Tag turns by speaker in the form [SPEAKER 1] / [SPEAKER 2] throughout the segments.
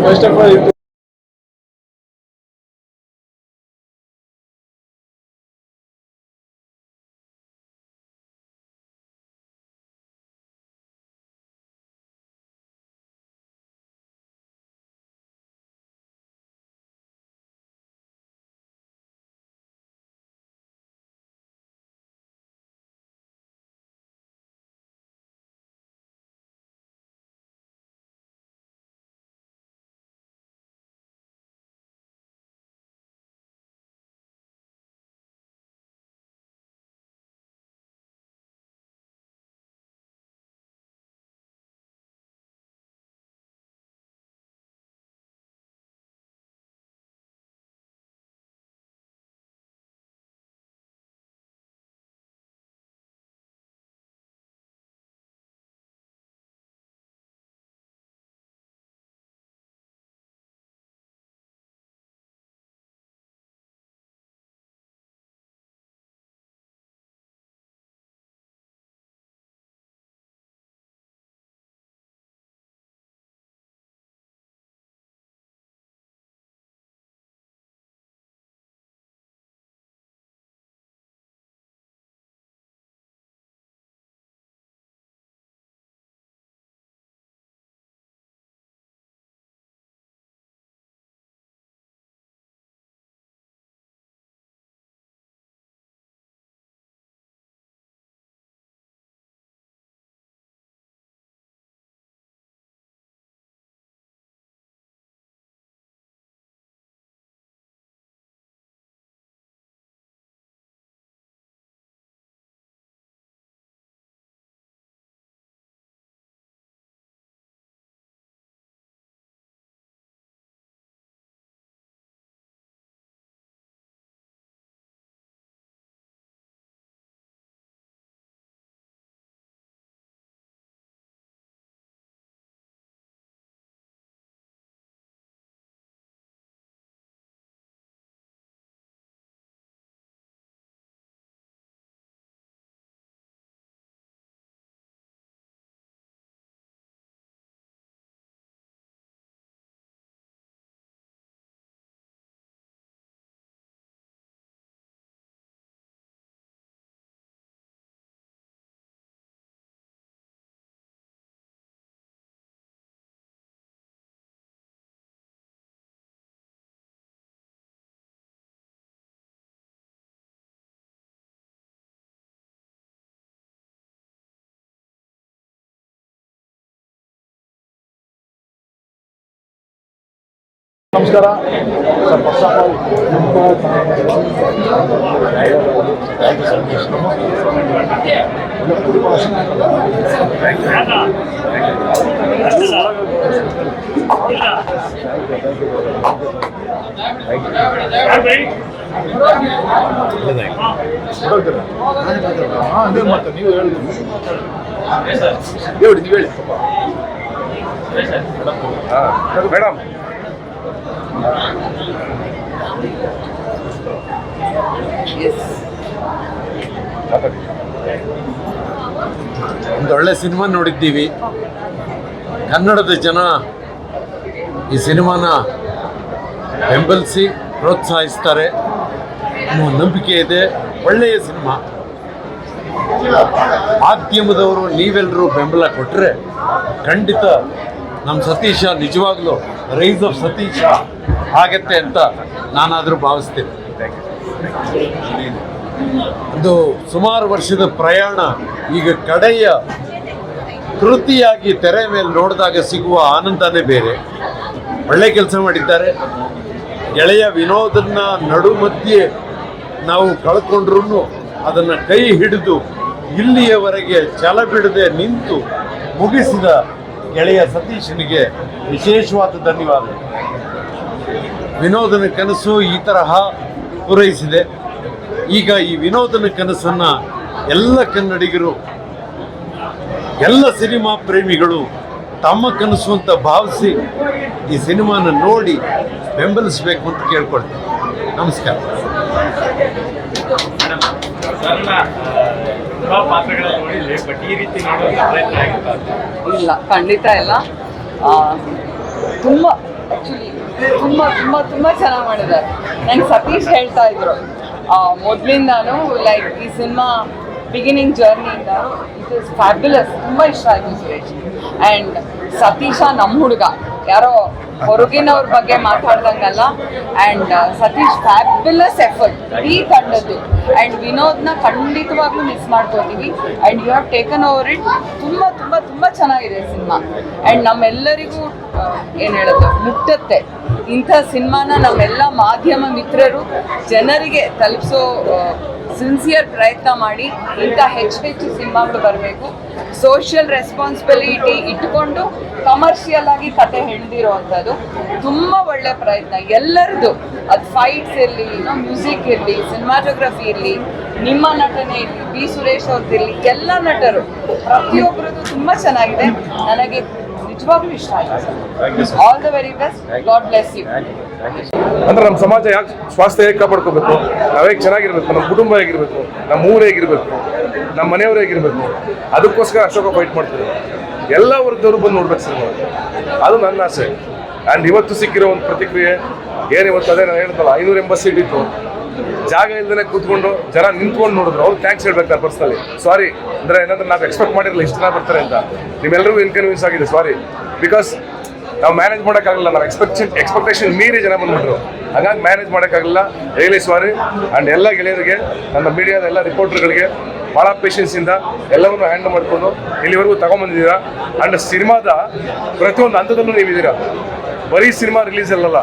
[SPEAKER 1] First of all ನಮಸ್ಕಾರ sir. First of all ಅದೇ ಮತ್ತೆ ನೀವು ಹೇಳಿ ನೀವು ಹೇಳಿ ಮೇಡಮ್. ಒಂದು ಒಳ್ಳೆ ಸಿನಿಮಾ ನೋಡಿದ್ದೀವಿ. ಕನ್ನಡದ ಜನ ಈ ಸಿನಿಮಾನ ಬೆಂಬಲಿಸಿ ಪ್ರೋತ್ಸಾಹಿಸ್ತಾರೆ ಅನ್ನೋ ನಂಬಿಕೆ ಇದೆ. ಒಳ್ಳೆಯ ಸಿನಿಮಾ. ಮಾಧ್ಯಮದವರು ನೀವೆಲ್ಲರೂ ಬೆಂಬಲ ಕೊಟ್ಟರೆ ಖಂಡಿತ ನಮ್ಮ ಸತೀಶ ನಿಜವಾಗ್ಲೂ ರೈಸ್ ಆಫ್ ಸತೀಶ ಆಗತ್ತೆ ಅಂತ ನಾನಾದರೂ ಭಾವಿಸ್ತೀನಿ. ಒಂದು ಸುಮಾರು ವರ್ಷದ ಪ್ರಯಾಣ ಈಗ ಕಡೆಯ ಕೃತಿಯಾಗಿ ತೆರೆ ಮೇಲೆ ನೋಡಿದಾಗ ಸಿಗುವ ಆನಂದನೇ ಬೇರೆ. ಒಳ್ಳೆ ಕೆಲಸ ಮಾಡಿದ್ದಾರೆ. ಗೆಳೆಯ ವಿನೋದನ್ನ ನಡು ಮಧ್ಯೆ ನಾವು ಕಳ್ಕೊಂಡ್ರೂ ಅದನ್ನು ಕೈ ಹಿಡಿದು ಇಲ್ಲಿಯವರೆಗೆ ಛಲ ಬಿಡದೆ ನಿಂತು ಮುಗಿಸಿದ ಗೆಳೆಯ ಸತೀಶನಿಗೆ ವಿಶೇಷವಾದ ಧನ್ಯವಾದ. ವಿನೋದನ ಕನಸು ಈ ತರಹ ಪೂರೈಸಿದೆ. ಈಗ ಈ ವಿನೋದನ ಕನಸನ್ನು ಎಲ್ಲ ಕನ್ನಡಿಗರು, ಎಲ್ಲ ಸಿನಿಮಾ ಪ್ರೇಮಿಗಳು ತಮ್ಮ ಕನಸು ಅಂತ ಭಾವಿಸಿ ಈ ಸಿನಿಮಾನ ನೋಡಿ ಬೆಂಬಲಿಸಬೇಕು ಅಂತ ಕೇಳ್ಕೊಳ್ತೀನಿ. ನಮಸ್ಕಾರ.
[SPEAKER 2] ಇಲ್ಲ, ಖಂಡಿತ ಇಲ್ಲ. ತುಂಬ ಆ್ಯಕ್ಚುಲಿ ತುಂಬ ಚೆನ್ನಾಗಿ ಮಾಡಿದ್ದಾರೆ. ನಂಗೆ ಸತೀಶ್ ಹೇಳ್ತಾ ಇದ್ರು ಮೊದಲಿಂದಾನು ಲೈಕ್ ಈ ಸಿನಿಮಾ ಬಿಗಿನಿಂಗ್ ಜರ್ನಿಯಿಂದ ಇಟ್ ಇಸ್ ಫ್ಯಾಬ್ಯುಲಸ್. ತುಂಬ ಇಷ್ಟ ಆಯಿತು ಸುರೇಶ್. ಆ್ಯಂಡ್ ಸತೀಶ ನಮ್ಮ ಹುಡುಗ, ಯಾರೋ ಹೊರಗಿನವ್ರ ಬಗ್ಗೆ ಮಾತಾಡ್ದಂಗಲ್ಲ. ಆ್ಯಂಡ್ ಸತೀಶ್ ಫ್ಯಾಬ್ಯುಲಸ್ ಎಫರ್ಟ್ ಈ ತಂಡದ್ದು. ಆ್ಯಂಡ್ ವಿನೋದ್ನ ಖಂಡಿತವಾಗ್ಲೂ ಮಿಸ್ ಮಾಡ್ಕೋತೀವಿ. And you have taken over it. ತುಂಬ ಚೆನ್ನಾಗಿದೆ ಸಿನಿಮಾ. ಆ್ಯಂಡ್ ನಮ್ಮೆಲ್ಲರಿಗೂ ಏನು ಹೇಳೋದು ಮುಟ್ಟುತ್ತೆ. ಇಂಥ ಸಿನಿಮಾನ ನಮ್ಮೆಲ್ಲ ಮಾಧ್ಯಮ ಮಿತ್ರರು ಜನರಿಗೆ ತಲುಪಿಸೋ ಸಿನ್ಸಿಯರ್ ಪ್ರಯತ್ನ ಮಾಡಿ ಇಂಥ ಹೆಚ್ಚು ಸಿನಿಮಾಗಳು ಬರಬೇಕು. ಸೋಷಿಯಲ್ ರೆಸ್ಪಾನ್ಸಿಬಿಲಿಟಿ ಇಟ್ಕೊಂಡು ಕಮರ್ಷಿಯಲ್ ಆಗಿ ಕತೆ ಹೇಳ್ದಿರೋ ಅಂಥದ್ದು ತುಂಬ ಒಳ್ಳೆ ಪ್ರಯತ್ನ ಎಲ್ಲರದ್ದು. ಅದು ಫೈಟ್ಸ್ ಇರಲಿ, ಮ್ಯೂಸಿಕ್ ಇರಲಿ, ಸಿನಿಮಾಟೋಗ್ರಫಿ ಇರಲಿ, ನಿಮ್ಮ ನಟನೆ ಇರಲಿ, ಬಿ ಸುರೇಶ್ ಅವ್ರದ್ದಿರಲಿ, ಎಲ್ಲ ನಟರು ಪ್ರತಿಯೊಬ್ಬರದ್ದು ತುಂಬ ಚೆನ್ನಾಗಿದೆ. ನನಗೆ ನಿಜವಾಗ್ಲೂ ಇಷ್ಟ ಆಯಿತು. All the very best. God bless you.
[SPEAKER 3] ಅಂದ್ರೆ ನಮ್ಮ ಸಮಾಜ ಯಾಕೆ ಸ್ವಾಸ್ಥ್ಯ ಹೇಗೆ ಕಾಪಾಡ್ಕೋಬೇಕು, ನಾವು ಹೇಗೆ ಚೆನ್ನಾಗಿರ್ಬೇಕು, ನಮ್ಮ ಕುಟುಂಬ ಹೇಗಿರ್ಬೇಕು, ನಮ್ಮ ಊರು ಹೇಗಿರ್ಬೇಕು, ನಮ್ಮ ಮನೆಯವರು ಹೇಗಿರ್ಬೇಕು, ಅದಕ್ಕೋಸ್ಕರ ಅಶೋಕ ಫೈಟ್ ಮಾಡ್ತಾರೆ. ಎಲ್ಲ ವರ್ಗದವರು ಬಂದು ನೋಡ್ಬೇಕು ಸಿನಿಮಾ, ಅದು ನನ್ನ ಆಸೆ. ಆ್ಯಂಡ್ ಇವತ್ತು ಸಿಕ್ಕಿರೋ ಒಂದು ಪ್ರತಿಕ್ರಿಯೆ ಏನು ಇವತ್ತು ಅದೇ ನಾನು ಹೇಳ್ತಲ್ಲ, 580 ಸೀಟ್ ಇತ್ತು, ಜಾಗ ಇಲ್ದೇ ಕೂತ್ಕೊಂಡು ಜನ ನಿಂತ್ಕೊಂಡು ನೋಡಿದ್ರು. ಅವ್ರು ಥ್ಯಾಂಕ್ಸ್ ಹೇಳ್ಬೇಕು ನಾನು ಪರ್ಸ್ನಲಿ. ಸಾರಿ ಅಂದರೆ ಏನಂದ್ರೆ ನಾವು ಎಕ್ಸ್ಪೆಕ್ಟ್ ಮಾಡಿರಲಿಲ್ಲ ಇಷ್ಟು ಜನ ಬರ್ತಾರೆ ಅಂತ. ನಿಮ್ಮೆಲ್ಲರಿಗೂ ಇನ್ಕನ್ವೀನ್ಸ್ ಆಗಿದೆ, ಸಾರಿ. ಬಿಕಾಸ್ ನಾವು ಮ್ಯಾನೇಜ್ ಮಾಡೋಕ್ಕಾಗಲ್ಲ, ನಾವು ಎಕ್ಸ್ಪೆಕ್ಟೇಷನ್ ಮೀರಿ ಜನ ಬಂದ್ಬಿಟ್ರು, ಹಾಗಾಗಿ ಮ್ಯಾನೇಜ್ ಮಾಡೋಕ್ಕಾಗಲ್ಲ. Really sorry. ಆ್ಯಂಡ್ ಎಲ್ಲ ಗೆಳೆಯರಿಗೆ, ನನ್ನ ಮೀಡಿಯಾದ ಎಲ್ಲ ರಿಪೋರ್ಟರ್ಗಳಿಗೆ ಭಾಳ ಪೇಷನ್ಸಿಂದ ಎಲ್ಲವನ್ನೂ ಹ್ಯಾಂಡಲ್ ಮಾಡಿಕೊಂಡು ಇಲ್ಲಿವರೆಗೂ ತಗೊಂಬಂದಿದ್ದೀರಾ. ಆ್ಯಂಡ್ ಸಿನಿಮಾದ ಪ್ರತಿಯೊಂದು ಹಂತದಲ್ಲೂ ನೀವಿದ್ದೀರಾ. ಬರೀ ಸಿನಿಮಾ ರಿಲೀಸ್ ಅಲ್ಲಲ್ಲ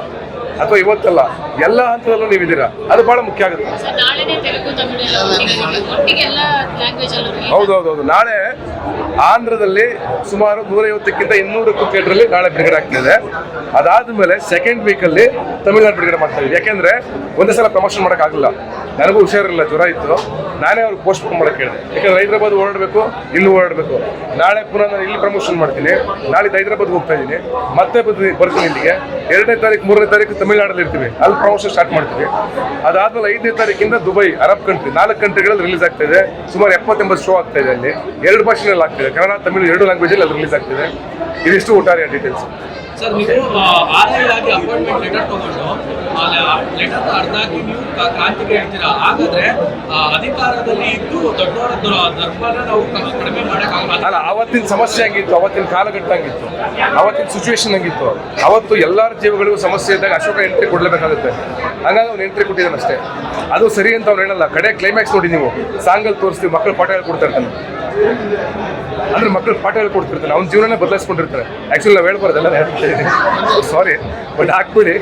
[SPEAKER 3] ಅಥವಾ ಇವತ್ತಲ್ಲ, ಎಲ್ಲ ಹಂತದಲ್ಲೂ ನೀವಿದ್ದೀರಾ. ಅದು ಭಾಳ ಮುಖ್ಯ ಆಗುತ್ತೆ. ಹೌದೌದು. ನಾಳೆ ಆಂಧ್ರದಲ್ಲಿ ಸುಮಾರು 150ಕ್ಕಿಂತ 200ಕ್ಕೂ ಥಿಯೇಟ್ರಲ್ಲಿ ನಾಳೆ ಬಿಡುಗಡೆ ಆಗ್ತಿದೆ. ಅದಾದ ಮೇಲೆ ಸೆಕೆಂಡ್ ವೀಕಲ್ಲಿ ತಮಿಳ್ನಾಡು ಬಿಡುಗಡೆ ಮಾಡ್ತಾ ಇದ್ದೀವಿ. ಯಾಕೆಂದರೆ ಒಂದೇ ಸಲ ಪ್ರಮೋಷನ್ ಮಾಡೋಕ್ಕಾಗಲ್ಲ, ನನಗೂ ಹುಷಾರಿರಲಿಲ್ಲ, ಜ್ವರ ಇತ್ತು. ನಾನೇ ಅವ್ರಿಗೆ ಪೋಸ್ಟ್ಪೋನ್ ಮಾಡೋಕ್ಕೆ ಹೇಳಿದೆ. ಯಾಕೆಂದರೆ ಹೈದ್ರಾಬಾದ್ ಓಡಾಡಬೇಕು, ಇಲ್ಲೂ ಓಡಾಡಬೇಕು. ನಾಳೆ ಪುನಃ ನಾನು ಇಲ್ಲಿ ಪ್ರಮೋಷನ್ ಮಾಡ್ತೀನಿ. ನಾಳೆ ಹೈದ್ರಾಬಾದ್ಗೆ ಹೋಗ್ತಾ ಇದ್ದೀನಿ, ಮತ್ತೆ ಬರ್ತೀನಿ ಇಲ್ಲಿಗೆ. 2ನೇ ತಾರೀಕು 3ನೇ ತಾರೀಕು ತಮಿಳ್ನಾಡಲ್ಲಿ ಇರ್ತೀವಿ, ಅಲ್ಲಿ ಪ್ರಮೋಷನ್ ಸ್ಟಾರ್ಟ್ ಮಾಡ್ತೀವಿ. ಅದಾದ್ಮೇಲೆ 5ನೇ ತಾರೀಕಿಂದ ದುಬೈ, ಅರಬ್ ಕಂಟ್ರಿ 4 ಕಂಟ್ರಿಗಳಲ್ಲಿ ರಿಲೀಸ್ ಆಗ್ತಾ ಇದೆ. ಸುಮಾರು 70-80 ಶೋ ಆಗ್ತಾ ಇದೆ. ಅಲ್ಲಿ 2 ಭಾಷೆಗಳಲ್ಲಿ ಆಗ್ತಿದೆ, ಕನ್ನಡ ತಮಿಳು 2 ಲ್ಯಾಂಗ್ವೇಜಲ್ಲಿ ಅದು ರಿಲೀಸ್ ಆಗ್ತಿದೆ. ಇದಿಷ್ಟು ಒಟ್ಟಾರೆ ಡೀಟೇಲ್ಸ್.
[SPEAKER 4] ಸರ್, ನೀವು ಆನ್ಲೈನ್ ಆಗಿ ಅಪಾಯಿಂಟ್ಮೆಂಟ್ ಲೆಟರ್ ತಗೊಂಡು ಲೆಟರ್ ಅರ್ಧ ಹಾಕಿ ನೀವು ಕ್ರಾಂತಿಗೆ ಹೇಳ್ತೀರಾ. ಹಾಗಾದ್ರೆ ಅಧಿಕಾರದಲ್ಲಿ ಇದ್ದು ದೊಡ್ಡವರ ದರ್ಬಾರ ನಾವು ಕಡಿಮೆ ಮಾಡೋಕ್ಕಾಗಲ್ಲ.
[SPEAKER 3] ಅಲ್ಲ, ಅವತ್ತಿನ ಸಮಸ್ಯೆ ಹಂಗಿತ್ತು, ಅವತ್ತಿನ ಕಾಲಘಟ್ಟ ಹಂಗಿತ್ತು, ಅವತ್ತಿನ ಸಿಚುವೇಶನ್ ಹಂಗಿತ್ತು. ಅವತ್ತು ಎಲ್ಲರ ಜೀವಗಳಿಗೂ ಸಮಸ್ಯೆ ಇದ್ದಾಗ ಅಶೋಕ ಎಂಟ್ರಿ ಕೊಡಲೇಬೇಕಾಗುತ್ತೆ. ಹಾಗಾಗಿ ಅವ್ನು ಎಂಟ್ರಿ ಕೊಟ್ಟಿದ್ದಾನೆ ಅಷ್ಟೇ. ಅದು ಸರಿ ಅಂತ ಅವ್ನು ಹೇಳಲ್ಲ. ಕಡೆ ಕ್ಲೈಮ್ಯಾಕ್ಸ್ ನೋಡಿ ನೀವು, ಸಾಂಗಲ್ಲಿ ತೋರಿಸ್ತೀವಿ, ಮಕ್ಕಳು ಪಾಠ ಹೇಳ್ಕೊಡ್ತಾ ಇರ್ತಾನೆ. ಅಂದ್ರೆ ಮಕ್ಕಳು ಪಾಠ ಹೇಳ್ಕೊಡ್ತಿರ್ತಾನೆ, ಅವ್ನ ಜೀವನನೇ ಬದಲಾಯಿಸ್ಕೊಂಡಿರ್ತಾರೆ. ಆ್ಯಕ್ಚುಲಿ ನಾವು ಹೇಳ್ಬಾರ್ದಲ್ಲ, ಹೇಳ್ತಾ ಇದ್ದೀನಿ, ಸಾರಿ. ಬಟ್ ಹಾಕ್ಬಿಡಿ,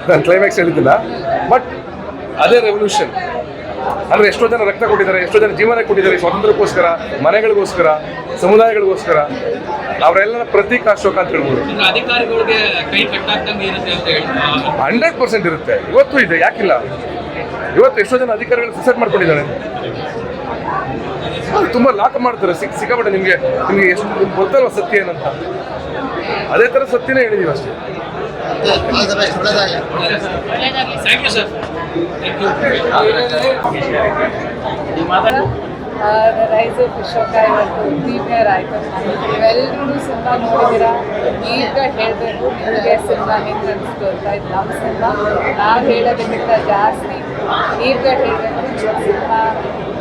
[SPEAKER 3] ನಾನು ಕ್ಲೈಮ್ಯಾಕ್ಸ್ ಹೇಳಿದ್ದಿಲ್ಲ. ಬಟ್ ಅದೇ ರೆವಲ್ಯೂಷನ್. ಅಂದರೆ ಎಷ್ಟೋ ಜನ ರಕ್ತ ಕೊಟ್ಟಿದ್ದಾರೆ, ಎಷ್ಟೋ ಜನ ಜೀವನ ಕೊಟ್ಟಿದ್ದಾರೆ, ಸ್ವಾತಂತ್ರ್ಯಕ್ಕೋಸ್ಕರ, ಮನೆಗಳಿಗೋಸ್ಕರ, ಸಮುದಾಯಗಳಿಗೋಸ್ಕರ. ಅವರೆಲ್ಲರ ಪ್ರತೀಕ ಅಶೋಕ ಅಂತ ಹೇಳ್ಬೋದು.
[SPEAKER 4] ಅಧಿಕಾರಿಗಳಿಗೆ ಕೈ ಕಟ್ಟಾಗ್ದಂಗೆ ಇರುತ್ತೆ ಅಂತ ಹೇಳಿ
[SPEAKER 3] 100% ಇರುತ್ತೆ. ಇವತ್ತು ಇದೆ, ಯಾಕಿಲ್ಲ? ಇವತ್ತು ಎಷ್ಟೋ ಜನ ಅಧಿಕಾರಿಗಳು ಸುಸೈಡ್ ಮಾಡ್ಕೊಂಡಿದ್ದಾರೆ. ತುಂಬ ಲಾಕ್ ಮಾಡ್ತಾರೆ, ಸಿಕ್ಕಾಪಟ್ಟೆ. ನಿಮಗೆ ಎಷ್ಟು ಗೊತ್ತಲ್ವ ಸತ್ಯ ಏನಂತ? ಅದೇ ಥರ ಸತ್ಯನೇ ಹೇಳಿದೀವಿ ಅಷ್ಟೇ.
[SPEAKER 4] Thank you sir.
[SPEAKER 2] Rise of Ashoka ಇವತ್ತು ಪ್ರೀಮಿಯರ್ ಆಯಿತು. ನೀವೆಲ್ಲರೂ ಸಿನಿಮಾ ನೋಡಿದ್ದೀರಾ, ನೀಟಾಗಿ ಹೇಳಬೇಕು ನಿಮಗೆ ಸಿನಿಮಾ ಹೆಂಗೆ ಅನಿಸ್ತು ಅಂತ. ಇದು ನಮ್ಮ ಸಿನಿಮಾ, ನಾವು ಹೇಳೋದಕ್ಕಿಂತ ಜಾಸ್ತಿ ನೀಟಾಗಿ ಹೇಳಬೇಕು ಸಿನಿಮಾ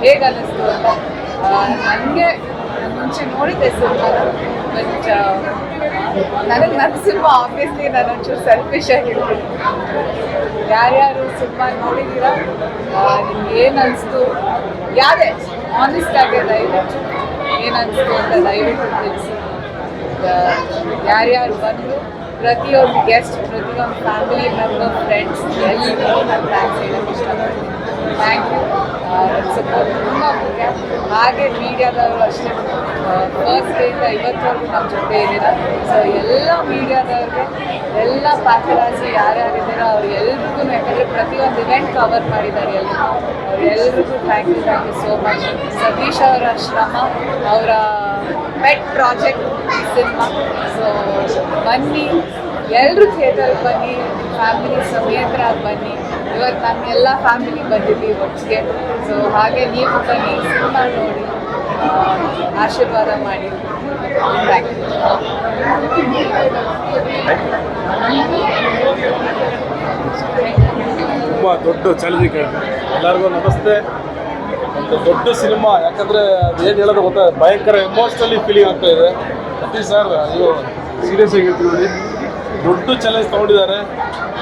[SPEAKER 2] ಹೇಗೆ ಅನ್ನಿಸ್ತು ಅಂತ. ನನಗೆ ಮುಂಚೆ ನೋಡಿದ್ದೆ ಸಿನಿಮಾನ, ಬಟ್ ನನಗೆ ನನ್ನ ಸಿನಿಮಾ ಆಬ್ವಿಯಸ್ಲಿ ನಾನು ಒಂಚೂರು ಸೆಲ್ಫಿಶ್ ಆಗಿರ್ತೀನಿ. ಯಾರ್ಯಾರು ಸಿನಿಮಾ ನೋಡಿದ್ದೀರಾ, ನಿಮ್ಗೆ ಏನು ಅನಿಸ್ತು, ಯಾವುದೇ ಆನೆಸ್ಟ್ ಆಗಿ ದಯವಿಟ್ಟು ಏನು ಅನಿಸ್ತು ಅಂತ ದಯವಿಟ್ಟು ತಿಳಿಸಿ. ಯಾರ್ಯಾರು ಬಂದರು, ಪ್ರತಿಯೊಂದು ಗೆಸ್ಟ್, ಪ್ರತಿಯೊಂದು ಫ್ಯಾಮಿಲಿ ಮೆಂಬರ್, ಫ್ರೆಂಡ್ಸ್ ಎಲ್ಲರಿಗೂ ನಾನು ಥ್ಯಾಂಕ್ಸ್ ಹೇಳೋಕ್ಕೆ ಇಷ್ಟಪಡ್ತೀನಿ. Thank you. ಸಪೋರ್ಟ್ ತುಂಬ ಮುಖ್ಯ. ಹಾಗೆ ಮೀಡಿಯಾದವರು ಅಷ್ಟೇ, ಫಸ್ಟ್ ಡೇಯಿಂದ ಇವತ್ತವರೆಗೂ ನಮ್ಮ ಜೊತೆ ಇದ್ದೀರಾ. ಸೊ ಎಲ್ಲ ಮೀಡಿಯಾದವ್ರಿಗೆ, ಎಲ್ಲ ಪ್ಯಾಪರಾಜಿ ಯಾರ್ಯಾರಿದ್ದೀರೋ ಅವ್ರಿಗೆಲ್ರಿಗೂ, ಯಾಕಂದರೆ ಪ್ರತಿಯೊಂದು ಇವೆಂಟ್ ಕವರ್ ಮಾಡಿದ್ದಾರೆ ಎಲ್ಲರೂ, ಅವ್ರೆಲ್ರಿಗೂ thank you so much. Satish ಅವರ ಶ್ರಮ, ಅವರ ಪೆಟ್ ಪ್ರಾಜೆಕ್ಟ್ ಸಿನಿಮಾ. ಸೊ ಬನ್ನಿ, ಎಲ್ಲರೂ ಥಿಯೇಟರ್ಗೆ ಬನ್ನಿ, ಫ್ಯಾಮಿಲಿ ಸಮೇತರಾಗಿ ಬನ್ನಿ. ಇವತ್ತು ನಮ್ಮೆಲ್ಲ ಫ್ಯಾಮಿಲಿ ಬಂದಿದ್ದೀವಿ ಒಟ್ಟಿಗೆ. ಸೊ ಹಾಗೆ ನೀವು ಬನ್ನಿ, ಸಿನಿಮಾ ನೋಡಿ, ಆಶೀರ್ವಾದ ಮಾಡಿ.
[SPEAKER 5] ತುಂಬ ದೊಡ್ಡ ಚಾಲೆಂಜಿಂಗ್ ಎಲ್ಲರಿಗೂ ನಮಸ್ತೆ. ಒಂದು ದೊಡ್ಡ ಸಿನಿಮಾ, ಯಾಕಂದರೆ ಅದು ಏನು ಹೇಳೋದು ಗೊತ್ತಾ, ಭಯಂಕರ ಎಮೋಷ್ನಲಿ ಫೀಲಿಂಗ್ ಆಗ್ತಾ ಇದೆ. ಸತೀಶ್ ಸರ್ ಅಯ್ಯೋ ಸೀರಿಯಸ್ ಆಗಿ ಹೇಳ್ತೀವಿ ನೋಡಿ, ದೊಡ್ಡ ಚಾಲೆಂಜ್ ತೊಗೊಂಡಿದ್ದಾರೆ.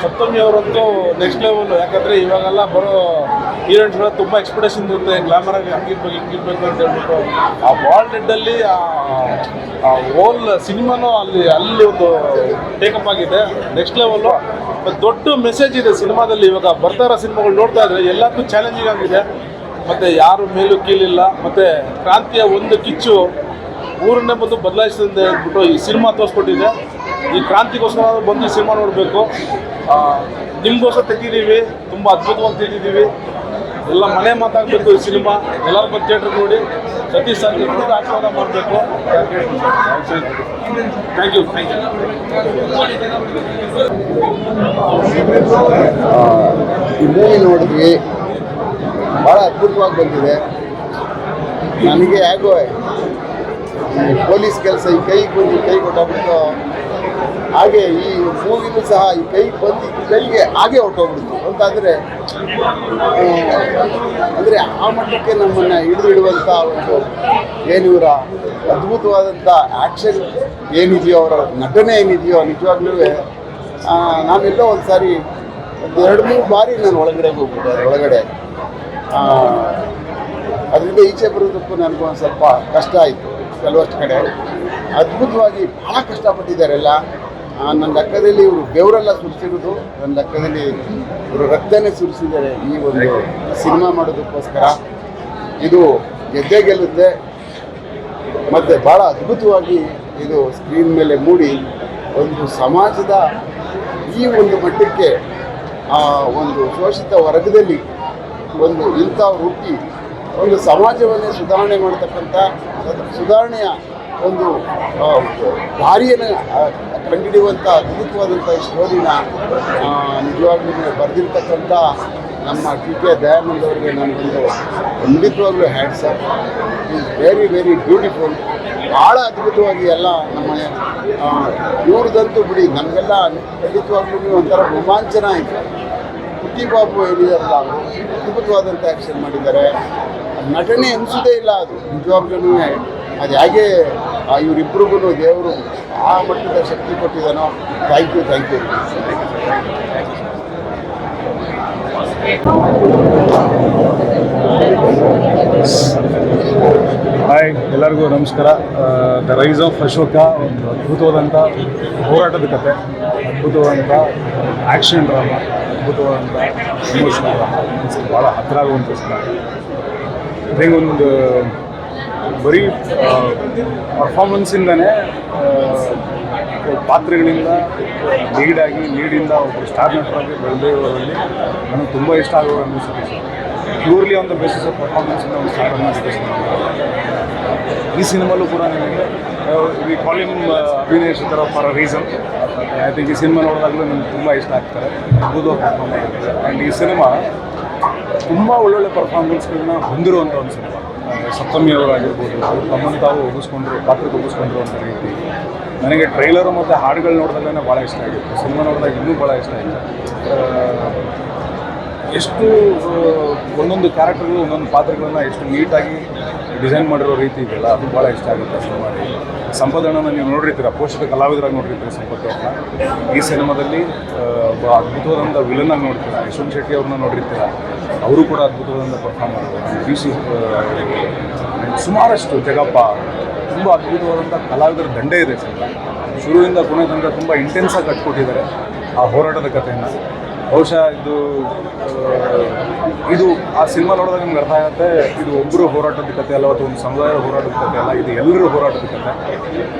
[SPEAKER 5] ಸಪ್ತಮಿ ಅವರಂತೂ ನೆಕ್ಸ್ಟ್ ಲೆವೆಲ್. ಯಾಕಂದರೆ ಇವಾಗೆಲ್ಲ ಬರೋ ಹೀರೋಯಿನ್ಸ್ಗಳು ತುಂಬ ಎಕ್ಸ್ಪೆಕ್ಟೇಷನ್ ಇರುತ್ತೆ, ಗ್ಲಾಮರಾಗಿ ಹಂಗಿರ್ಬೇಕು ಹಿಂಗಿರ್ಬೇಕು ಅಂತ ಹೇಳ್ಬಿಟ್ಟು. ಆ ಬಾಲ್ ಡೆಡ್ಡಲ್ಲಿ ಆ ಹೋಲ್ ಸಿನಿಮಾನೂ ಅಲ್ಲಿ ಒಂದು ಟೇಕಪ್ ಆಗಿದೆ, ನೆಕ್ಸ್ಟ್ ಲೆವೆಲ್ಲು. ದೊಡ್ಡ ಮೆಸೇಜ್ ಇದೆ ಸಿನಿಮಾದಲ್ಲಿ. ಇವಾಗ ಬರ್ತಾ ಇರೋ ಸಿನಿಮಾಗಳು ನೋಡ್ತಾ ಇದ್ರೆ ಎಲ್ಲಕ್ಕೂ ಚಾಲೆಂಜಿಂಗ್ ಆಗಿದೆ. ಮತ್ತು ಯಾರು ಮೇಲೂ ಕೀಲಿಲ್ಲ. ಮತ್ತು ಕ್ರಾಂತಿಯ ಒಂದು ಕಿಚ್ಚು ಊರನ್ನೇ ಬಂದು ಬದಲಾಯಿಸಿದೆ ಹೇಳ್ಬಿಟ್ಟು ಈ ಸಿನಿಮಾ ತೋರಿಸ್ಕೊಟ್ಟಿದೆ. ಈ ಕ್ರಾಂತಿಗೋಸ್ಕರ ಬಂದು ಈ ಸಿನಿಮಾ ನೋಡಬೇಕು. ನಿಮಗೋಸ್ಕರ ತೆಗಿದ್ದೀವಿ, ತುಂಬ ಅದ್ಭುತವಾಗಿ ತೆಗಿದ್ದೀವಿ. ಎಲ್ಲ ಮನೆ ಮಾತಾಗಬೇಕು ಈ ಸಿನಿಮಾ. ಎಲ್ಲರೂ ಬಂದು ಥಿಯೇಟ್ರಿಗೆ ನೋಡಿ ಸತೀಶ್ ಸರ್ಗೆ ಕೂಡ ಆಶೀರ್ವಾದ ಮಾಡಬೇಕು. Thank you.
[SPEAKER 6] ಈ ಮೂವಿ ನೋಡಿದ್ವಿ, ಭಾಳ ಅದ್ಭುತವಾಗಿ ಬಂದಿದೆ. ನನಗೆ ಹೇಗೋ ಈ ಪೊಲೀಸ್ ಕೆಲಸ ಈ ಕೈಗೆ ಬಂದು ಕೈ ಹೊಟ್ಟೋಗ್ಬಿಟ್ಟು, ಹಾಗೆ ಈ ಮೂವಿನೂ ಸಹ ಈ ಕೈಗೆ ಬಂದು ಕೈಗೆ ಹಾಗೆ ಹೊಟ್ಟೋಗ್ಬಿಡ್ತು ಅಂತಾದರೆ, ಅಂದರೆ ಆ ಮಟ್ಟಕ್ಕೆ ನಮ್ಮನ್ನು ಹಿಡಿದಿಡುವಂಥ ಒಂದು ಏನಿವರ ಅದ್ಭುತವಾದಂಥ ಆ್ಯಕ್ಷನ್ ಏನಿದೆಯೋ, ಅವರ ನಟನೆ ಏನಿದೆಯೋ, ನಿಜವಾಗ್ಲೂ ನಾನೆಲ್ಲೋ ಒಂದು ಸಾರಿ ಒಂದು 2-3 ಬಾರಿ ನಾನು ಒಳಗಡೆ ಹೋಗ್ಬಿಟ್ಟೆ. ಒಳಗಡೆ ಅದರಿಂದ ಈಚೆ ಬರೋದಕ್ಕೂ ನನಗೂ ಒಂದು ಸ್ವಲ್ಪ ಕಷ್ಟ ಆಯಿತು. ಕೆಲವಷ್ಟು ಕಡೆ ಅದ್ಭುತವಾಗಿ ಭಾಳ ಕಷ್ಟಪಟ್ಟಿದ್ದಾರೆಲ್ಲ. ನನ್ನ ಲೆಕ್ಕದಲ್ಲಿ ಇವರು ಬೆವರೆಲ್ಲ ಸುರಿಸಿರೋದು, ನನ್ನ ಲೆಕ್ಕದಲ್ಲಿ ಇವರು ರಕ್ತನೇ ಸುರಿಸಿದ್ದಾರೆ ಈ ಒಂದು ಸಿನಿಮಾ ಮಾಡೋದಕ್ಕೋಸ್ಕರ. ಇದು ಗೆದ್ದೇ ಗೆಲ್ಲುತ್ತೆ. ಮತ್ತು ಭಾಳ ಅದ್ಭುತವಾಗಿ ಇದು ಸ್ಕ್ರೀನ್ ಮೇಲೆ ಮೂಡಿ ಒಂದು ಸಮಾಜದ ಈ ಒಂದು ಮಟ್ಟಕ್ಕೆ ಒಂದು ಶೋಷಿತ ವರ್ಗದಲ್ಲಿ ಒಂದು ಇಂಥ ಹುಟ್ಟಿ ಒಂದು ಸಮಾಜವನ್ನೇ ಸುಧಾರಣೆ ಮಾಡ್ತಕ್ಕಂಥ ಸುಧಾರಣೆಯ ಒಂದು ದಾರಿಯನ್ನು ಕಂಡುಹಿಡಿಯುವಂಥ ಅದ್ಭುತವಾದಂಥ ಸ್ಟೋರಿನ ನಿಜವಾಗ್ಲೂ ಬರೆದಿರ್ತಕ್ಕಂಥ ನಮ್ಮ ಟಿ ಕೆ ದಯಾನಂದ್ ಅವರಿಗೆ ನನಗೊಂದು ಖಂಡಿತವಾಗ್ಲೂ hats off. Is very very beautiful. ಭಾಳ ಅದ್ಭುತವಾಗಿ ಎಲ್ಲ ನಮ್ಮ ಇವ್ರದಂತೂ ಬಿಡಿ, ನಮಗೆಲ್ಲ ಖಂಡಿತವಾಗ್ಲೂ ಒಂಥರ ರೋಮಾಂಚನ ಆಯಿತು. ಪುಟ್ಟಿ ಬಾಬು ಏನಿದಾರಲ್ಲ, ಅವರು ಅದ್ಭುತವಾದಂಥ ಆ್ಯಕ್ಷನ್ ಮಾಡಿದ್ದಾರೆ. ನಟನೆ ಅನಿಸೋದೇ ಇಲ್ಲ ಅದು ನಿಜವಾಗ್ಲೂ. ಅದು ಹೇಗೆ ಇವರಿಬ್ಬರಿಗೂ ದೇವರು ಆ ಮಟ್ಟದ ಶಕ್ತಿ ಕೊಟ್ಟಿದ್ದಾನೋ. Thank you.
[SPEAKER 5] ಹಾಯ್, ಎಲ್ಲರಿಗೂ ನಮಸ್ಕಾರ. ದ ರೈಸ್ ಆಫ್ ಅಶೋಕ ಒಂದು ಅದ್ಭುತವಾದಂಥ ಹೋರಾಟದ ಕತೆ, ಅದ್ಭುತವಾದಂಥ ಆ್ಯಕ್ಷನ್ ಡ್ರಾಮಾ, ಅದ್ಭುತವಾದಂಥ ಎಮೋಷನಲ್ ಡ್ರಾಮಾ. ಭಾಳ ಹತ್ತಿರ ಆಗುವಂಥ ಸಿನಿಮಾ. ಹಿಂಗೆ ಒಂದು ಬರೀ ಪರ್ಫಾರ್ಮೆನ್ಸಿಂದನೇ ಪಾತ್ರಗಳಿಂದ ಲೀಡಿಂದ ಒಬ್ಬರು ಸ್ಟಾರ್ ನಟರಾಗಿ ಬೆಳೆದಿರೋದ್ರಲ್ಲಿ ನನಗೆ ತುಂಬ ಇಷ್ಟ ಆಗೋದು ಅನ್ನಿಸುತ್ತೆ. Purely on the basis of ಪರ್ಫಾರ್ಮೆನ್ಸಿಂದ ಒಂದು ಸ್ಟಾರ್ ಈ ಸಿನಿಮಾಲೂ ಕೂಡ ನನಗೆ ವಿ ಕಾಲ್ ಹಿಮ್ ಅಭಿನಯಿಸಿದಾರ for a reason. I think ಈ ಸಿನಿಮಾ ನೋಡಿದಾಗಲೂ ನನಗೆ ತುಂಬ ಇಷ್ಟ ಆಗ್ತಾರೆ. ಅದ್ಭುತವಾಗಿ ಪರ್ಫಾರ್ಮ್ ಮಾಡಿದ್ದಾರೆ. ಆ್ಯಂಡ್ ಈ ಸಿನಿಮಾ ತುಂಬ ಒಳ್ಳೊಳ್ಳೆ ಪರ್ಫಾರ್ಮೆನ್ಸ್ಗಳನ್ನ ಹೊಂದಿರುವಂಥ ಒಂದು ಸಿನಿಮಾ. ಸಪ್ತಮಿ ಅವರಾಗಿರ್ಬೋದು, ಅವರು ತಮ್ಮನ್ನು ತಾವು ಪಾತ್ರಕ್ಕೆ ಒಗ್ಗಿಸ್ಕೊಂಡ್ರು ಅಂತ ರೀತಿ. ನನಗೆ ಟ್ರೈಲರು ಮತ್ತು ಹಾಡುಗಳು ನೋಡಿದಾಗಲೇ ಭಾಳ ಇಷ್ಟ ಆಗಿತ್ತು. ಸಿನಿಮಾ ನೋಡಿದಾಗ ಇನ್ನೂ ಭಾಳ ಇಷ್ಟ ಆಯಿತು. ಎಷ್ಟು ಒಂದೊಂದು ಕ್ಯಾರೆಕ್ಟರ್ಗಳು ಒಂದೊಂದು ಪಾತ್ರಗಳನ್ನ ಎಷ್ಟು ನೀಟಾಗಿ ಡಿಸೈನ್ ಮಾಡಿರೋ ರೀತಿ ಇದೆಯಲ್ಲ, ಅದು ಭಾಳ ಇಷ್ಟ ಆಗುತ್ತೆ ಸಿನಿಮಾದಲ್ಲಿ. ಸಂಪದಣ್ಣನ ನೀವು ನೋಡಿರ್ತೀರ, ಪೋಷಕ ಕಲಾವಿದರಾಗಿ ನೋಡಿರ್ತೀರ ಸಂಪತ್ ಅವ್ರನ್ನ. ಈ ಸಿನಿಮಾದಲ್ಲಿ ಒಬ್ಬ ಅದ್ಭುತವಾದಂಥ ವಿಲನ್ನಾಗಿ ನೋಡ್ತೀರ. ಯಶವಂತ್ ಶೆಟ್ಟಿ ಅವ್ರನ್ನ ನೋಡಿರ್ತೀರ, ಅವರು ಕೂಡ ಅದ್ಭುತವಾದಂಥ ಪರ್ಫಾರ್ಮ್ ಮಾಡ್ತಾರೆ. BC ಸುಮಾರಷ್ಟು ಜಗಪ್ಪ, ತುಂಬ ಅದ್ಭುತವಾದಂಥ ಕಲಾವಿದರ ದಂಡೆ ಇದೆ ಸಿನಿಮಾ. ಶುರುವಿಂದ ಕೊನೆ ತನಕ ತುಂಬ ಇಂಟೆನ್ಸಾಗಿ ಕಟ್ಕೊಟ್ಟಿದ್ದಾರೆ ಆ ಹೋರಾಟದ ಕಥೆಯನ್ನು. ಬಹುಶಃ ಇದು ಆ ಸಿನಿಮಾ ನೋಡಿದಾಗ ನಿಮ್ಗೆ ಅರ್ಥ ಆಗುತ್ತೆ, ಇದು ಒಬ್ಬರು ಹೋರಾಟದ ಕಥೆ ಅಲ್ಲ, ಅಥವಾ ಒಂದು ಸಮುದಾಯದ ಹೋರಾಟದ ಕಥೆ ಅಲ್ಲ, ಇದು ಎಲ್ಲರ ಹೋರಾಟದ ಕಥೆ.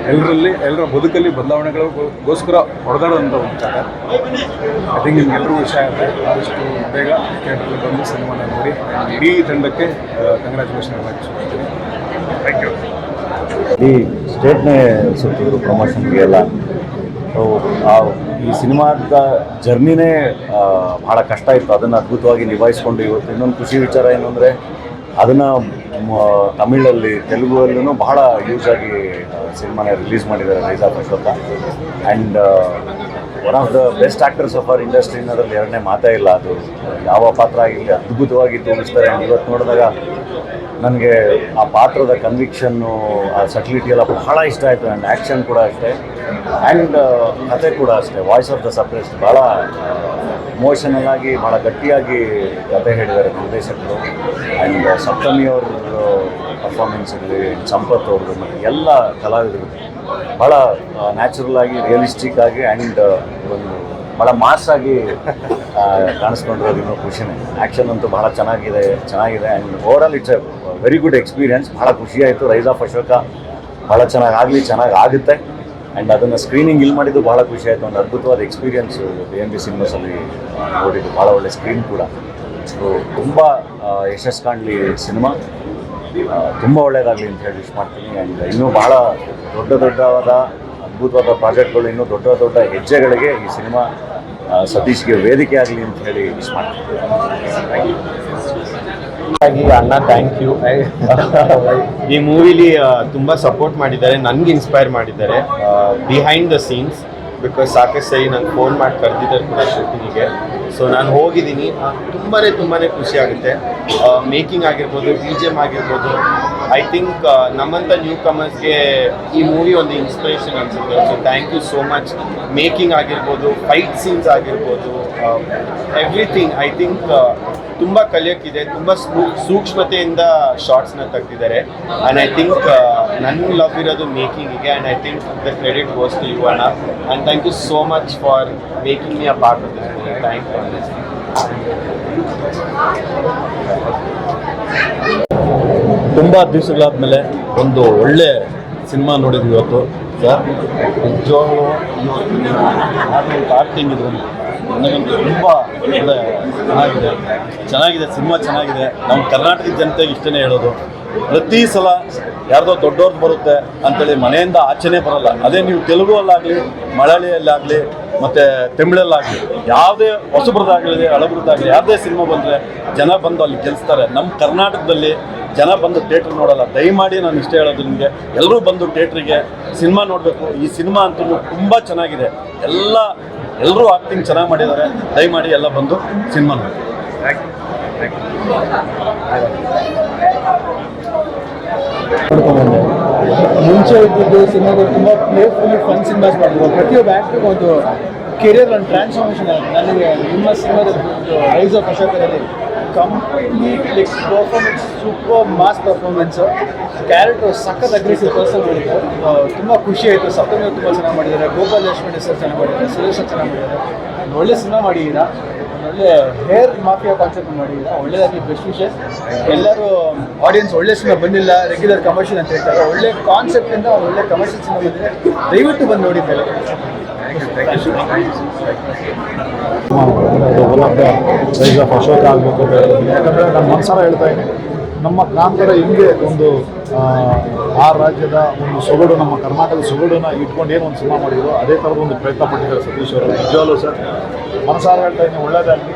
[SPEAKER 5] ಎಲ್ಲರ ಬದುಕಲ್ಲಿ ಬದಲಾವಣೆಗಳಿಗೋಸ್ಕರ ಹೊಡೆದಾಡೋಂಥ ಒಂದು ಕಥೆ. ಐ ಥಿಂಕ್ ನಿಮ್ಗೆಲ್ಲರಿಗೂ ಇಷ್ಟ ಆಗುತ್ತೆ. ಆದಷ್ಟು ಬೇಗ ಥಿಯೇಟ್ರಲ್ಲಿ ಬಂದು ಸಿನಿಮಾನ ನೋಡಿ ಇಡೀ ತಂಡಕ್ಕೆ ಕಂಗ್ರ್ಯಾಚುಲೇಷನ್ ಹೇಳಕ್ಕೆ. Thank you.
[SPEAKER 7] ಈ ಸ್ಟೇಟ್ನೇ ಸುತ್ತಿದ್ರು ಪ್ರಮೋಷನ್ಗೆ ಎಲ್ಲ. ಸೊ ಈ ಸಿನಿಮಾದ ಜರ್ನಿನೇ ಭಾಳ ಕಷ್ಟ ಇತ್ತು. ಅದನ್ನು ಅದ್ಭುತವಾಗಿ ನಿಭಾಯಿಸ್ಕೊಂಡು ಇವತ್ತು ಇನ್ನೊಂದು ಖುಷಿ ವಿಚಾರ ಏನು ಅಂದರೆ, ಅದನ್ನು ತಮಿಳಲ್ಲಿ ತೆಲುಗಲ್ಲೂ ಬಹಳ ಯೂಸ್ ಆಗಿ ಸಿನಿಮಾನ ರಿಲೀಸ್ ಮಾಡಿದ್ದಾರೆ rice of Ashoka. And one of the best actors of our industry ಅನ್ನೋದ್ರಲ್ಲಿ ಎರಡನೇ ಮಾತೇ ಇಲ್ಲ. ಅದು ಯಾವ ಪಾತ್ರ ಆಗಿರಲಿ ಅದ್ಭುತವಾಗಿ ತೋರಿಸ್ತಾರೆ. ಆ್ಯಂಡ್ ಇವತ್ತು ನೋಡಿದಾಗ ನನಗೆ ಆ ಪಾತ್ರದ ಕನ್ವಿಕ್ಷನ್ನು, ಆ ಸಟಿಲಿಟಿ ಎಲ್ಲ ಬಹಳ ಇಷ್ಟ ಆಯಿತು. ಆ್ಯಂಡ್ ಆ್ಯಕ್ಷನ್ ಕೂಡ ಅಷ್ಟೇ, ಆ್ಯಂಡ್ ಕತೆ ಕೂಡ ಅಷ್ಟೇ. ವಾಯ್ಸ್ ಆಫ್ ದ ಸಪ್ರೆಸ್ಡ್ ಭಾಳ ಇಮೋಷನಲ್ ಆಗಿ ಭಾಳ ಗಟ್ಟಿಯಾಗಿ ಕತೆ ಹೇಳಿದ್ದಾರೆ ನಿರ್ದೇಶಕರು. ಆ್ಯಂಡ್ ಸಪ್ತಮಿಯವ್ರ ಪರ್ಫಾರ್ಮೆನ್ಸ್ ಇರಲಿ, ಸಂಪತ್ ಅವ್ರದ್ದು ಮತ್ತು ಎಲ್ಲ ಕಲಾವಿದರು ಭಾಳ ನ್ಯಾಚುರಲ್ ಆಗಿ, ರಿಯಲಿಸ್ಟಿಕ್ ಆಗಿ, ಆ್ಯಂಡ್ ಒಂದು ಭಾಳ ಮಾಸ್ ಆಗಿ ಕಾಣಿಸ್ಕೊಂಡಿರೋದು ಇನ್ನೂ ಖುಷಿನೇ. ಆ್ಯಕ್ಷನ್ ಅಂತೂ ಭಾಳ ಚೆನ್ನಾಗಿದೆ. And overall it's A very good experience. ಭಾಳ ಖುಷಿಯಾಯಿತು. ರೈಸ್ ಆಫ್ ಅಶೋಕ ಭಾಳ ಚೆನ್ನಾಗಿ ಆಗುತ್ತೆ. ಆ್ಯಂಡ್ ಅದನ್ನು ಸ್ಕ್ರೀನಿಂಗ್ ಇಲ್ಲಿ ಮಾಡಿದ್ದು ಭಾಳ ಖುಷಿ ಆಯಿತು. ಒಂದು ಅದ್ಭುತವಾದ ಎಕ್ಸ್ಪೀರಿಯನ್ಸು AMB ಸಿನಿಮಾಸಲ್ಲಿ ನೋಡಿದ್ದು. ಭಾಳ ಒಳ್ಳೆ ಸ್ಕ್ರೀನ್ ಕೂಡ. ಸೊ ತುಂಬ ಯಶಸ್ಸು ಕಾಣಲಿ ಸಿನಿಮಾ, ತುಂಬ ಒಳ್ಳೆಯದಾಗಲಿ ಅಂತ ಹೇಳಿ ವಿಶ್ ಮಾಡ್ತೀನಿ. ಆ್ಯಂಡ್ ಇನ್ನೂ ಭಾಳ ದೊಡ್ಡವಾದ ಅದ್ಭುತವಾದ ಪ್ರಾಜೆಕ್ಟ್ಗಳು, ಇನ್ನೂ ದೊಡ್ಡ ಹೆಜ್ಜೆಗಳಿಗೆ ಈ ಸಿನಿಮಾ ಸತೀಶ್ಗೆ ವೇದಿಕೆ ಆಗಲಿ ಅಂತ ಹೇಳಿ ವಿಶ್ ಮಾಡ್ತೀನಿ.
[SPEAKER 8] ಅಣ್ಣ ಥ್ಯಾಂಕ್ ಯು. ಈ ಮೂವಿಲಿ ತುಂಬ ಸಪೋರ್ಟ್ ಮಾಡಿದ್ದಾರೆ, ನನಗೆ ಇನ್ಸ್ಪೈರ್ ಮಾಡಿದ್ದಾರೆ ಬಿಹೈಂಡ್ ದ ಸೀನ್ಸ್. ಬಿಕಾಸ್ ಸಾಕಷ್ಟು ಸರಿ ನಂಗೆ ಫೋನ್ ಮಾಡಿ ಕರೆದಿದ್ದಾರೆ ಕೂಡ ಶೂಟಿಂಗಿಗೆ. ಸೊ ನಾನು ಹೋಗಿದ್ದೀನಿ. ತುಂಬಾ ಖುಷಿ ಆಗುತ್ತೆ. ಮೇಕಿಂಗ್ ಆಗಿರ್ಬೋದು, BGM ಆಗಿರ್ಬೋದು. ಐ ಥಿಂಕ್ ನಮ್ಮಂಥ ನ್ಯೂ ಕಮರ್ಸ್ಗೆ ಈ ಮೂವಿ ಒಂದು ಇನ್ಸ್ಪಿರೇಷನ್ ಅನಿಸುತ್ತೆ. So thank you so much. Making ಆಗಿರ್ಬೋದು, ಫೈಟ್ ಸೀನ್ಸ್ ಆಗಿರ್ಬೋದು, ಎವ್ರಿಥಿಂಗ್ ಐ ಥಿಂಕ್ ತುಂಬ ಕಲಿಯೋಕ್ಕಿದೆ. ತುಂಬ ಸೂಕ್ಷ್ಮತೆಯಿಂದ ಶಾರ್ಟ್ಸ್ನ ತೆಗ್ದಿದ್ದಾರೆ. ಆ್ಯಂಡ್ ಐ ಥಿಂಕ್ ನನ್ನ ಲವ್ ಇರೋದು ಮೇಕಿಂಗಿಗೆ. And I think the credit goes to you ಅಣ್ಣ. And thank you so much for making me a part of this movie. Thank you.
[SPEAKER 5] ತುಂಬ ದಿವಸಗಳಾದಮೇಲೆ ಒಂದು ಒಳ್ಳೆ ಸಿನಿಮಾ ನೋಡಿದ್ವಿ ಇವತ್ತು ಸರ್. ನಿಜವಾಗ್ಲೂ ಆ್ಯಕ್ಟಿಂಗ್ ಇದು ನನಗಂತೂ ತುಂಬ ಒಳ್ಳೆ ಚೆನ್ನಾಗಿದೆ ಸಿನಿಮಾ ಚೆನ್ನಾಗಿದೆ. ನಮ್ಮ ಕರ್ನಾಟಕದ ಜನತೆಗೆ ಇಷ್ಟೇ ಹೇಳೋದು, ಪ್ರತಿ ಸಲ ಯಾರ್ದೋ ದೊಡ್ಡವ್ರದ್ದು ಬರುತ್ತೆ ಅಂತೇಳಿ ಮನೆಯಿಂದ ಆಚೆನೇ ಬರೋಲ್ಲ. ಅದೇ ನೀವು ತೆಲುಗುವಲ್ಲಾಗಲಿ, ಮಲಯಾಳಿಯಲ್ಲಾಗಲಿ, ಮತ್ತು ತಮಿಳಲ್ಲಾಗಲಿ, ಯಾವುದೇ ಹೊಸಬ್ರದ್ದಾಗಲಿ ಹಳಬ್ರದ್ದಾಗಲಿ ಯಾವುದೇ ಸಿನಿಮಾ ಬಂದರೆ ಜನ ಬಂದು ಅಲ್ಲಿ ಗೆಲ್ಲಿಸ್ತಾರೆ. ನಮ್ಮ ಕರ್ನಾಟಕದಲ್ಲಿ ಜನ ಬಂದು ಥಿಯೇಟ್ರ್ ನೋಡೋಲ್ಲ. ದಯಮಾಡಿ ನಾನು ಇಷ್ಟ ಹೇಳೋದು ನಿಮಗೆ, ಎಲ್ಲರೂ ಬಂದು ಥಿಯೇಟ್ರಿಗೆ ಸಿನಿಮಾ ನೋಡಬೇಕು. ಈ ಸಿನಿಮಾ ಅಂತೂ ತುಂಬ ಚೆನ್ನಾಗಿದೆ. ಎಲ್ಲರೂ ಆ್ಯಕ್ಟಿಂಗ್ ಚೆನ್ನಾಗಿ ಮಾಡಿದ್ದಾರೆ. ದಯಮಾಡಿ ಎಲ್ಲ ಬಂದು ಸಿನಿಮಾ ನೋಡಿ.
[SPEAKER 9] ಮುಂಚೆ ಇದ್ದಿದ್ದು ಸಿನಿಮಾಗಳು ತುಂಬ ಪ್ಲೇಫುಲ್ಲಿ ಫನ್ ಸಿನಿಮಾಸ್ ಮಾಡಿದ್ರು. ಪ್ರತಿಯೊಬ್ಬ ಆ್ಯಕ್ಟ್ರಿಗೂ ಒಂದು ಕೆರಿಯರ್ ಒಂದು ಟ್ರಾನ್ಸ್ಫಾರ್ಮೇಷನ್ ಆಗುತ್ತೆ. ನನಗೆ ನಿಮ್ಮ ಸಿನಿಮಾದ ರೈಸ್ ಆಫ್ ಅಶೋಕದಲ್ಲಿ completely performance super mass performance. Character ಸಖತ್ ಅಗ್ರೆಸಿವ್ ಪರ್ಸನ್ ಮಾಡಿದ್ರು. ತುಂಬ ಖುಷಿ ಆಯಿತು. ಸಪ್ತಮಿ ತುಂಬ ಚೆನ್ನಾಗಿ ಮಾಡಿದ್ದಾರೆ. ಗೋಪಾಲ್ ಲಕ್ಷ್ಮಣ್ ಸರ್ ಚೆನ್ನಾಗಿ ಮಾಡಿದ್ದಾರೆ. ಸುರೇಶ್ ಚೆನ್ನಾಗಿ ಮಾಡಿದ್ದಾರೆ. ಒಂದು ಒಳ್ಳೆ ಸಿನಿಮಾ ಮಾಡಿದ್ದೀರಾ. ಒಳ್ಳೆ ಹೇರ್ ಮಾಫಿಯಾ ಕಾನ್ಸೆಪ್ಟ್ ಮಾಡಿದ್ದೀರಾ. ಒಳ್ಳೆಯದಾಗಿ ಬೆಸ್ಟ್ ವಿಷಸ್. ಎಲ್ಲರೂ ಆಡಿಯನ್ಸ್ ಒಳ್ಳೆ ಸಿನಿಮಾ ಬಂದಿಲ್ಲ, ರೆಗ್ಯುಲರ್ ಕಮರ್ಷಿಯಲ್ ಅಂತ ಹೇಳ್ತಾರೆ. ಒಳ್ಳೆ ಕಾನ್ಸೆಪ್ಟಿಂದ ಒಳ್ಳೆ ಕಮರ್ಷಿಯಲ್ ಸಿನಿಮಾ ಬಂದಿದೆ. ದಯವಿಟ್ಟು ಬಂದು ನೋಡಿದ್ದೇವೆ.
[SPEAKER 5] One of the rise of Ashoka ಆಗಬೇಕು ಅಂತ ಹೇಳಿದ್ದೀನಿ. ಯಾಕಂದರೆ ನಾನು ಮನಸಾರ ಹೇಳ್ತಾ ಇದ್ದೀನಿ, ನಮ್ಮ ಕಾಂತರ ಹಿಂಗೆ ಒಂದು ಆ ರಾಜ್ಯದ ಒಂದು ಸೊಗಡು, ನಮ್ಮ ಕರ್ನಾಟಕದ ಸೊಗಡನ್ನು ಇಟ್ಕೊಂಡು ಏನು ಒಂದು ಸಿನಿಮಾ ಮಾಡಿದ್ರು, ಅದೇ ಥರದ ಒಂದು ಪ್ರಯತ್ನ ಪಟ್ಟಿದ್ದಾರೆ ಸತೀಶ್ ಅವರು. ನಿಜವಾಗ್ಲೂ ಸರ್ ಮನಸಾರ ಹೇಳ್ತಾ ಇದ್ದೀನಿ, ಒಳ್ಳೆಯದಾಗಲಿ.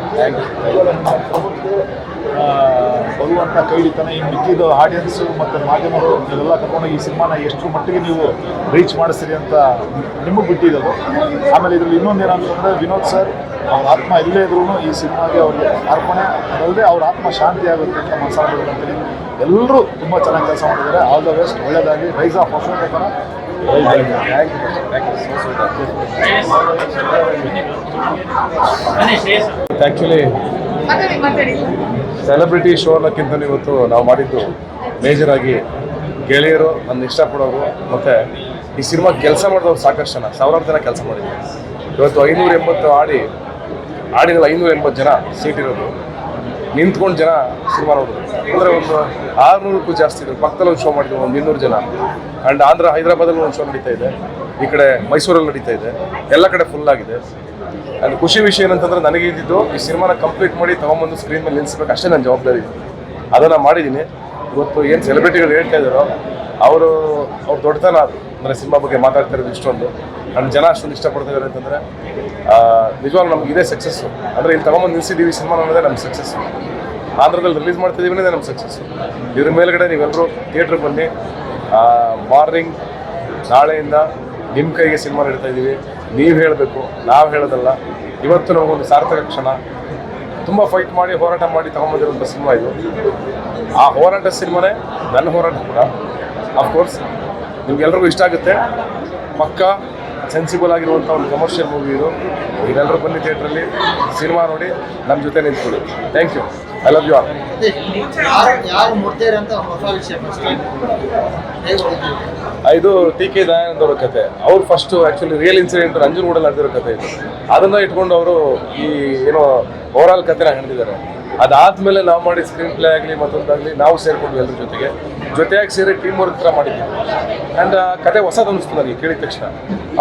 [SPEAKER 5] ಬರುವಂಥ ಕೈಲಿತನ ಈ ಮಿಕ್ಕಿದ ಆಡಿಯನ್ಸು ಮತ್ತು ಮಾಧ್ಯಮಗಳು ಇದೆಲ್ಲ ಕರ್ಕೊಂಡೋಗಿ ಈ ಸಿನಿಮಾನ ಎಷ್ಟು ಮಟ್ಟಿಗೆ ನೀವು ರೀಚ್ ಮಾಡಿಸ್ತೀರಿ ಅಂತ ನಿಮಗೆ ಬಿಟ್ಟಿದ್ದದು. ಆಮೇಲೆ ಇದರಲ್ಲಿ ಇನ್ನೊಂದು ಏನಂತಂದರೆ, ವಿನೋದ್ ಸರ್ ಅವ್ರ ಆತ್ಮ ಎಲ್ಲೇ ಇದ್ರೂ ಈ ಸಿನಿಮಾಗೆ ಅವ್ರಿಗೆ ಅರ್ಪಣೆ, ಅದಲ್ಲದೆ ಅವ್ರ ಆತ್ಮ ಶಾಂತಿ ಆಗುತ್ತೆ ಅಂತ ಮನಸಾರ ಅಂತೇಳಿ ಎಲ್ಲರೂ ತುಂಬ ಚೆನ್ನಾಗಿ ಕೆಲಸ ಮಾಡಿದ್ದಾರೆ. ಆಲ್ ದ ಬೆಸ್ಟ್, ಒಳ್ಳೆಯದಾಗಿ. ರೈಸ್ ಆಫ್ ಅಶೋಕ ಥರ
[SPEAKER 3] ಆ್ಯಕ್ಚುಲಿ ಸೆಲೆಬ್ರಿಟಿ ಶೋ ಅನ್ನೋಕ್ಕಿಂತ ಇವತ್ತು ನಾವು ಮಾಡಿದ್ದು ಮೇಜರ್ ಆಗಿ ಗೆಳೆಯರು, ನನ್ನ ಇಷ್ಟಪಡೋರು, ಮತ್ತು ಈ ಸಿನಿಮಾ ಕೆಲಸ ಮಾಡಿದವ್ರು ಸಾಕಷ್ಟು ಜನ, ಸಾವಿರಾರು ಜನ ಕೆಲಸ ಮಾಡಿದ್ರು. ಇವತ್ತು 580 ಆಡಿನಲ್ಲಿ 580 ಜನ ಸೀಟ್ ಇರೋದು, ನಿಂತ್ಕೊಂಡು ಜನ ಸಿನಿಮಾ ನೋಡೋದು ಅಂದರೆ ಒಂದು 600ಕ್ಕೂ ಜಾಸ್ತಿ ಇದ್ರು. ಪಕ್ಕದಲ್ಲಿ ಒಂದು ಶೋ ಮಾಡಿದ್ರು, ಒಂದು 200 ಜನ. ಆ್ಯಂಡ್ ಹೈದರಾಬಾದಲ್ಲಿ ಒಂದು ಶೋ ನಡೀತಾ ಇದೆ, ಈ ಕಡೆ ಮೈಸೂರಲ್ಲಿ ನಡೀತಾ ಇದೆ, ಎಲ್ಲ ಕಡೆ ಫುಲ್ ಆಗಿದೆ. ಅದು ಖುಷಿ ವಿಷಯ ಏನಂತಂದರೆ, ನನಗೆ ಇದ್ದಿದ್ದು ಈ ಸಿನಿಮಾನ ಕಂಪ್ಲೀಟ್ ಮಾಡಿ ತೊಗೊಂಬಂದು ಸ್ಕ್ರೀನ್ ಮೇಲೆ ನಿಲ್ಲಿಸ್ಬೇಕು, ಅಷ್ಟೇ ನನ್ನ ಜವಾಬ್ದಾರಿ. ಅದನ್ನು ಮಾಡಿದ್ದೀನಿ. ಇವತ್ತು ಏನು ಸೆಲೆಬ್ರಿಟಿಗಳು ಹೇಳ್ತಾ ಇದ್ದಾರೋ ಅವ್ರ ದೊಡ್ಡತನ ಅದು. ಅಂದರೆ ಸಿನಿಮಾ ಬಗ್ಗೆ ಮಾತಾಡ್ತಾ ಇರೋದು ಇಷ್ಟೊಂದು, ನನ್ನ ಜನ ಅಷ್ಟೊಂದು ಇಷ್ಟಪಡ್ತಾ ಇದ್ದಾರೆ ಅಂತಂದರೆ ನಿಜವಾಗ್ಲೂ ನಮ್ಗೆ ಇದೇ ಸಕ್ಸಸ್ಸು. ಅಂದರೆ ಇಲ್ಲಿ ತೊಗೊಂಬಂದು ನಿಲ್ಲಿಸಿದ್ದೀವಿ ಸಿನಿಮಾ ಅನ್ನೋದೇ ನಮ್ಗೆ ಸಕ್ಸಸ್ಸು. ಆಂಧ್ರದಲ್ಲಿ ರಿಲೀಸ್ ಮಾಡ್ತಿದ್ದೀವಿ ನಮ್ಮ ಸಕ್ಸಸ್. ಇದ್ರ ಮೇಲ್ಗಡೆ ನೀವೆಲ್ಲರೂ ಥಿಯೇಟ್ರಿಗೆ ಬನ್ನಿ. ಮಾರ್ನಿಂಗ್ ನಾಳೆಯಿಂದ ನಿಮ್ಮ ಕೈಗೆ ಸಿನಿಮಾ ನೀಡ್ತಾ ಇದ್ದೀವಿ. ನೀವು ಹೇಳಬೇಕು, ನಾವು ಹೇಳೋದಲ್ಲ. ಇವತ್ತು ನಮಗೊಂದು ಸಾರ್ಥಕ ಕ್ಷಣ. ತುಂಬ ಫೈಟ್ ಮಾಡಿ ಹೋರಾಟ ಮಾಡಿ ತಗೊಂಬಂದಿರುವಂಥ ಸಿನಿಮಾ ಇದು. ಆ ಹೋರಾಟ ಸಿನಿಮಾನೇ ನನ್ನ ಹೋರಾಟ ಕೂಡ. ಅಫ್ಕೋರ್ಸ್ ನಿಮ್ಗೆಲ್ರಿಗೂ ಇಷ್ಟ ಆಗುತ್ತೆ. ಪಕ್ಕಾ ಸೆನ್ಸಿಬಲ್ ಆಗಿರುವಂಥ ಒಂದು ಕಮರ್ಷಿಯಲ್ ಮೂವಿ ಇದು. ನೀವೆಲ್ಲರೂ ಬನ್ನಿ ಥಿಯೇಟ್ರಲ್ಲಿ ಸಿನಿಮಾ ನೋಡಿ ನಮ್ಮ ಜೊತೆ ನಿಂತ್ಕೊಳ್ಳಿ. Thank you. I love you all.
[SPEAKER 9] ಯಾರು ಮುಡ್ತಾರೆ ಅಂತ ಹೊಸ ವಿಷಯ
[SPEAKER 3] ಇದು TK ದಯಾನಂದ್ ಅವರ ಕತೆ. ಅವ್ರು ಫಸ್ಟು ಆ್ಯಕ್ಚುಲಿ ರಿಯಲ್ ಇನ್ಸಿಡೆಂಟ್ ನಂಜನಗೂಡಲ್ಲಿ ನಡೆದಿರೋ ಕತೆ ಇದು. ಅದನ್ನು ಇಟ್ಕೊಂಡು ಅವರು ಈ ಏನೋ ಓವರಾಲ್ ಕತೆನ ಹೇಳಿದ್ದಾರೆ. ಅದಾದಮೇಲೆ ನಾವು ಮಾಡಿ ಸ್ಕ್ರೀನ್ ಪ್ಲೇ ಆಗಲಿ ಮತ್ತೊಂದಾಗಲಿ ನಾವು ಸೇರಿಕೊಂಡ್ವಿ ಎಲ್ಲರ ಜೊತೆಯಾಗಿ ಸೇರಿ ಟೀಮ್ ವರ್ಕ್ ಥರ ಮಾಡಿದ್ದೀವಿ. ಆ್ಯಂಡ್ ಆ ಕತೆ ಹೊಸದು ಅನ್ನಿಸ್ತು ನನಗೆ ಕೇಳಿದ ತಕ್ಷಣ.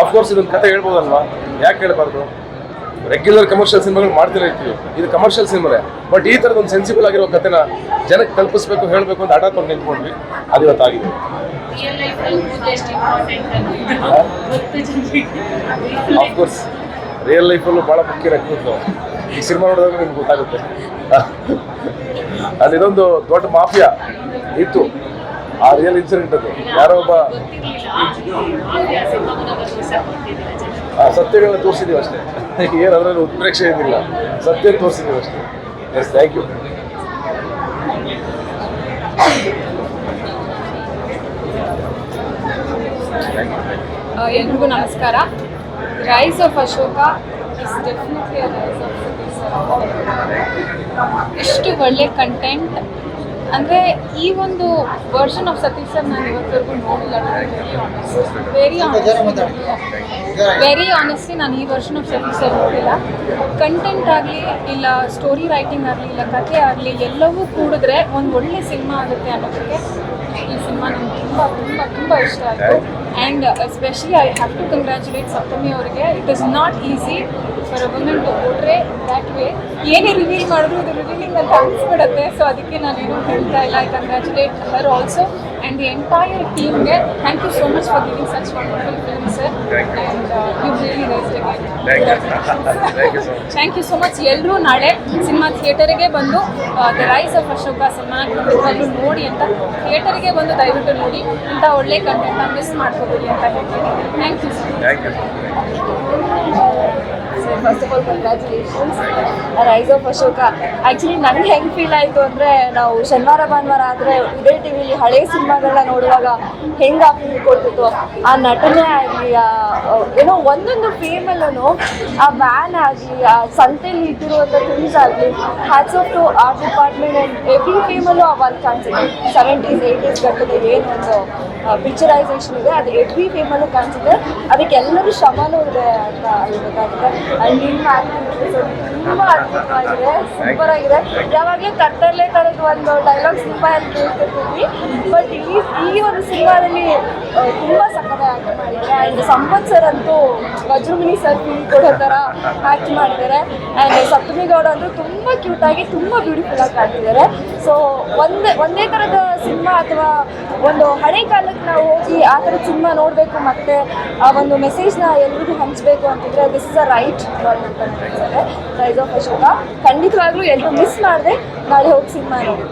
[SPEAKER 3] ಅಫ್ಕೋರ್ಸ್ ಇದೊಂದು ಕತೆ ಹೇಳ್ಬೋದಲ್ವಾ, ಯಾಕೆ ಹೇಳ್ಬಾರ್ದು? ರೆಗ್ಯುಲರ್ ಕಮರ್ಷಿಯಲ್ ಸಿನಿಮಾಗಳು ಮಾಡ್ತಿರೋ ಇರ್ತೀವಿ, ಇದು ಕಮರ್ಷಿಯಲ್ ಸಿನಿಮಾನೇ. ಬಟ್ ಈ ಥರದ ಒಂದು ಸೆನ್ಸಿಬಲ್ ಆಗಿರೋ ಕತೆನ ಜನಕ್ಕೆ ತಲುಪಿಸ್ಬೇಕು, ಹೇಳಬೇಕು ಅಂತ ಹಠ ತೊಗೊಂಡು ನಿಂತ್ಕೊಂಡ್ವಿ. ಅದು ಇವತ್ತಾಗಿದೆ. ಅಫ್ಕೋರ್ಸ್ ರಿಯಲ್ ಲೈಫಲ್ಲೂ ಭಾಳ ಮುಖ್ಯ ರಕ್ತ. ಈ ಸಿನಿಮಾ ನೋಡಿದಾಗ ನಿಮ್ಗೆ ಗೊತ್ತಾಗುತ್ತೆ. ಅಲ್ಲಿ ಇದೊಂದು ದೊಡ್ಡ ಮಾಫಿಯಾ ಇತ್ತು. ಆ ರಿಯಲ್ ಇನ್ಸಿಡೆಂಟ್ ಅದು. ಯಾರೋ ಒಬ್ಬ ಸತ್ಯಗಳನ್ನ ತೋರಿಸಿದ್ದೀವಿ ಅಷ್ಟೇ. ಏನು ಅದರಲ್ಲಿ ಉತ್ಪ್ರೇಕ್ಷೆ ಏನಿಲ್ಲ, ಸತ್ಯ ತೋರಿಸಿದ್ದೀವಿ ಅಷ್ಟೇ. Yes, thank you.
[SPEAKER 10] ಎಲ್ರಿಗೂ ನಮಸ್ಕಾರ. Rise of Ashoka is definitely rise of Satish sir. ಎಷ್ಟು ಒಳ್ಳೆ ಕಂಟೆಂಟ್ ಅಂದರೆ ಈ ಒಂದು ವರ್ಷನ್ ಆಫ್ ಸತೀಶ್ ಸರ್ ನಾನು ಇವತ್ತವರೆಗೂ ನೋಡಿಲ್ಲ. ವೆರಿ ಆನೆಸ್ಟ್ಲಿ ನಾನು ಈ ವರ್ಷನ್ ಆಫ್ ಸತೀಶ್ ಸರ್ ನೋಡಿಲ್ಲ. ಕಂಟೆಂಟ್ ಆಗಲಿ ಇಲ್ಲ ಸ್ಟೋರಿ ರೈಟಿಂಗ್ ಆಗಲಿ ಇಲ್ಲ ಕಥೆ ಆಗಲಿ ಎಲ್ಲವೂ ಕೂಡಿದ್ರೆ ಒಂದು ಒಳ್ಳೆ ಸಿನಿಮಾ ಆಗುತ್ತೆ ಅನ್ನೋದಕ್ಕೆ ಈ ಸಿನಿಮಾ ನನಗೆ ತುಂಬ ತುಂಬ ತುಂಬ ಇಷ್ಟ ಆಯಿತು. And especially I have to congratulate Saptami ಅವರಿಗೆ. It is not easy for a women to ಹೋದ್ರೆ ದ್ಯಾಟ್ ವೇ. ಏನೇ ರಿವೀಲ್ ಮಾಡಿದ್ರು ಇದು ರಿವೀಲಿಂಗ್ ಅಂತ ಅನಿಸ್ಬಿಡುತ್ತೆ. ಸೊ ಅದಕ್ಕೆ ನಾನೇನು ಹೇಳ್ತಾ ಇಲ್ಲ. I congratulate her also and the entire ಟೀಮ್ಗೆ thank you so much for giving such wonderful film sir. And you really rised again. Thank you so much. ಎಲ್ಲರೂ ನಾಳೆ ಸಿನಿಮಾ ಥಿಯೇಟರಿಗೆ ಬಂದು the rise of Ashoka cinema ಖಂಡಿತವಾಗ್ಲೂ ನೋಡಿ ಅಂತ ಥಿಯೇಟರಿಗೆ ಬಂದು ದಯವಿಟ್ಟು ನೋಡಿ. ಇಂಥ ಒಳ್ಳೆ ಕಂಟೆಂಟ್ನ ಮಿಸ್ ಮಾಡ್ಕೋಬೇಡಿ ಅಂತ ಹೇಳ್ತೀನಿ. Thank you sir.
[SPEAKER 11] First of all congratulations rise of Ashoka. Actually ನನಗೆ ಹೆಂಗೆ ಫೀಲ್ ಆಯಿತು ಅಂದರೆ, ನಾವು ಶನಿವಾರ ಭಾನುವಾರ ಆದರೆ ವಿಜಯ್ ಟಿವಿಲಿ ಹಳೆಯ ಸಿನಿಮಾಗಳನ್ನ ನೋಡುವಾಗ ಹೆಂಗೆ ಆ ಫೀಲ್ ಕೊಡ್ತಿತ್ತು. ಆ ನಟನೆ ಆಗಲಿ, ಏನೋ ಒಂದೊಂದು ಫೇಮಲ್ಲೂ ಆ ವ್ಯಾನ್ ಆಗಲಿ, ಆ ಸಂತೆಯಲ್ಲಿ ಇಟ್ಟಿರುವಂಥ ಥಿಂಗ್ಸ್ ಆಗಲಿ, hats off to art department and every ಫೇಮಲ್ಲೂ ಆ ವರ್ಕ್ ಕಾಣಿಸುತ್ತೆ. 70s 80s ಗಟ್ಟದ ಏನೊಂದು ಪಿಕ್ಚರೈಸೇಷನ್ ಇದೆ ಅದು ಎವ್ರಿ ಫೇಮಲ್ಲೂ ಕಾಣಿಸುತ್ತೆ. ಅದಕ್ಕೆ ಎಲ್ಲರೂ ಶ್ರಮನೂ ಇದೆ ಅಂತ ಹೇಳ್ಬೇಕಾಗುತ್ತೆ. ಆ್ಯಂಡ್ ನಿಮ್ಮ ಆ್ಯಕ್ಟಿಂಗ್ ತುಂಬ ಅದ್ಭುತವಾಗಿದೆ, ಸೂಪರ್ ಆಗಿದೆ. ಯಾವಾಗಲೂ ಕತ್ತರಲ್ಲೇ ಥರದ್ದು ಒಂದು ಡೈಲಾಗ್ಸ್ ತುಂಬ ಕೇಳ್ತಿರ್ತೀವಿ. ಬಟ್ ಈ ಒಂದು ಸಿನಿಮಾದಲ್ಲಿ ತುಂಬ ಸಕ್ಕತ್ತಾಗಿ ಆ್ಯಕ್ಟ್ ಮಾಡಿದ್ದಾರೆ. ಆ್ಯಂಡ್ ಸಂಪತ್ ಸರ್ ಅಂತೂ ವಜ್ರಮುನಿ ಸರ್ ಫೀಲ್ ಕೊಡೋ ಥರ ಆ್ಯಕ್ಟ್ ಮಾಡಿದ್ದಾರೆ. ಆ್ಯಂಡ್ ಸಪ್ತಮಿ ಗೌಡ ಅಂತೂ ತುಂಬ ಕ್ಯೂಟಾಗಿ ತುಂಬ ಬ್ಯೂಟಿಫುಲ್ಲಾಗಿ ಕಾಣ್ತಿದ್ದಾರೆ. ಸೊ ಒಂದೇ ಥರದ ಸಿನಿಮಾ ಅಥವಾ ಒಂದು ಹಳೆ ಕಾಲಕ್ಕೆ ನಾವು ಹೋಗಿ ಆ ಥರದ ಸಿನಿಮಾ ನೋಡಬೇಕು ಮತ್ತು ಆ ಒಂದು ಮೆಸೇಜ್ನ ಎಲ್ರಿಗೂ ಹಂಚಬೇಕು ಅಂತಿದ್ರೆ ದಿಸ್ ಇಸ್ ಅ ರೈಟ್ ಅಂತ ಹೇಳ್ತಾರೆ ರೈಸ್ ಆಫ್ ಅಶೋಕ. ಖಂಡಿತವಾಗ್ಲೂ ಎಲ್ಲರೂ ಮಿಸ್ ಮಾಡಿದೆ ನಾಳೆ ಹೋಗಿ ಸಿನಿಮಾ ನೋಡಿ.